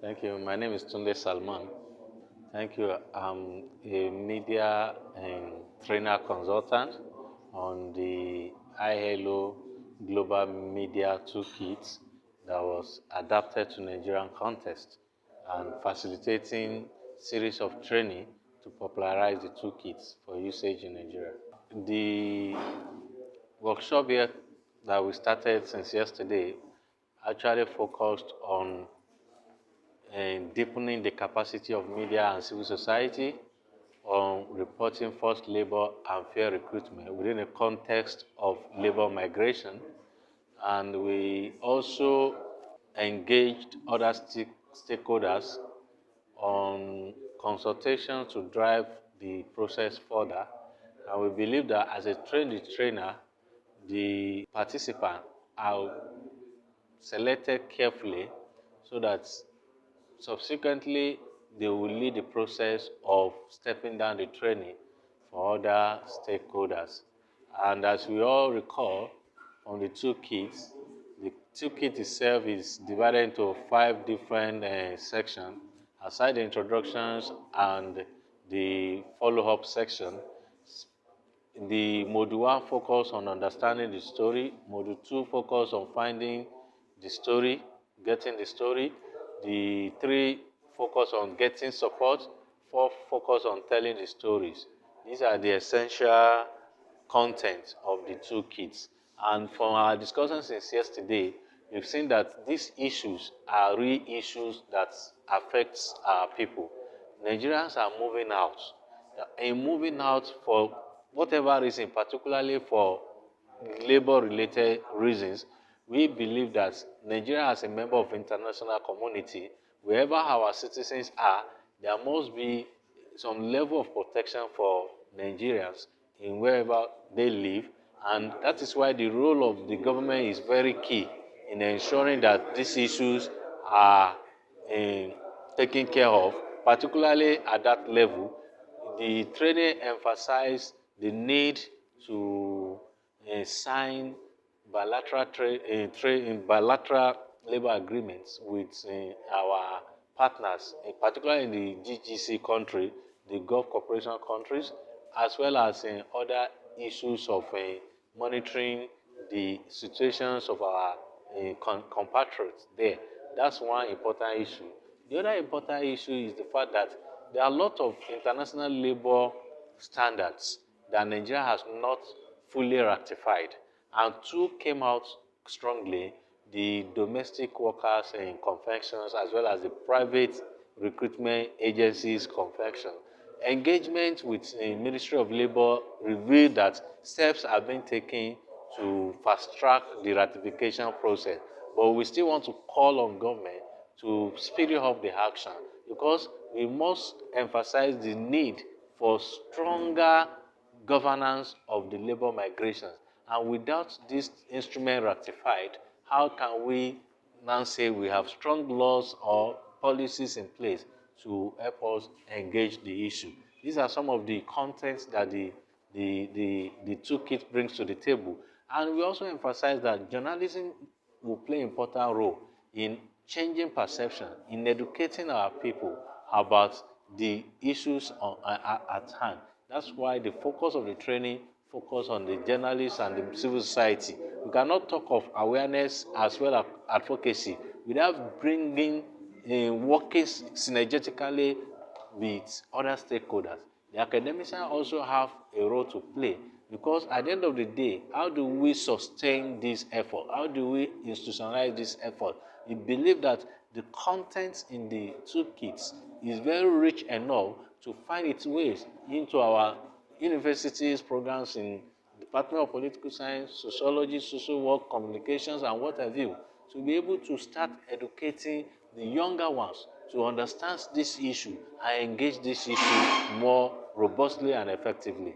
Thank you. My name is Tunde Salman. Thank you. I'm a media trainer consultant on the iHello Global Media Toolkit that was adapted to Nigerian context and facilitating series of training to popularize the toolkits for usage in Nigeria. The workshop here that we started since yesterday actually focused on deepening the capacity of media and civil society on reporting forced labor and fair recruitment within the context of labor migration. And we also engaged other stakeholders on consultation to drive the process further. And we believe that as a trained trainer, the participants are selected carefully so that subsequently they will lead the process of stepping down the training for other stakeholders. And as we all recall from the toolkit, the toolkit itself is divided into 5 different sections. Aside the introductions and the follow-up section, the Module 1 focus on understanding the story. Module 2 focus on finding the story, getting the story. The 3 focus on getting support. 4 focus on telling the stories. These are the essential content of the toolkits. And from our discussions since yesterday, we've seen that these issues are real issues that affect our people. Nigerians are moving out. In moving out for whatever reason, particularly for labor-related reasons, we believe that Nigeria as a member of international community, wherever our citizens are, there must be some level of protection for Nigerians in wherever they live, and that is why the role of the government is very key in ensuring that these issues are taken care of, particularly at that level. The training emphasized the need to sign bilateral labor agreements with our partners, particularly in the GCC country, the Gulf Cooperation countries, as well as in other issues of monitoring the situations of our compatriots there. That's one important issue. The other important issue is the fact that there are a lot of international labor standards that Nigeria has not fully ratified, and 2 came out strongly: the domestic workers conventions as well as the private recruitment agencies convention. Engagement with the Ministry of Labour revealed that steps have been taken to fast-track the ratification process, but we still want to call on government to speed up the action, because we must emphasize the need for stronger governance of the labor migrations. And without this instrument ratified, how can we now say we have strong laws or policies in place to help us engage the issue? These are some of the contents that the toolkit brings to the table. And we also emphasize that journalism will play an important role in changing perception, in educating our people about the issues at hand. That's why the focus of the training focus on the journalists and the civil society. We cannot talk of awareness as well as advocacy without bringing working synergetically with other stakeholders. The academicians also have a role to play, because at the end of the day, how do we sustain this effort? How do we institutionalize this effort? We believe that the content in the toolkits is very rich enough to find its ways into our universities, programs in Department of Political Science, Sociology, Social Work, Communications, and what have you, to be able to start educating the younger ones to understand this issue and engage this issue more robustly and effectively.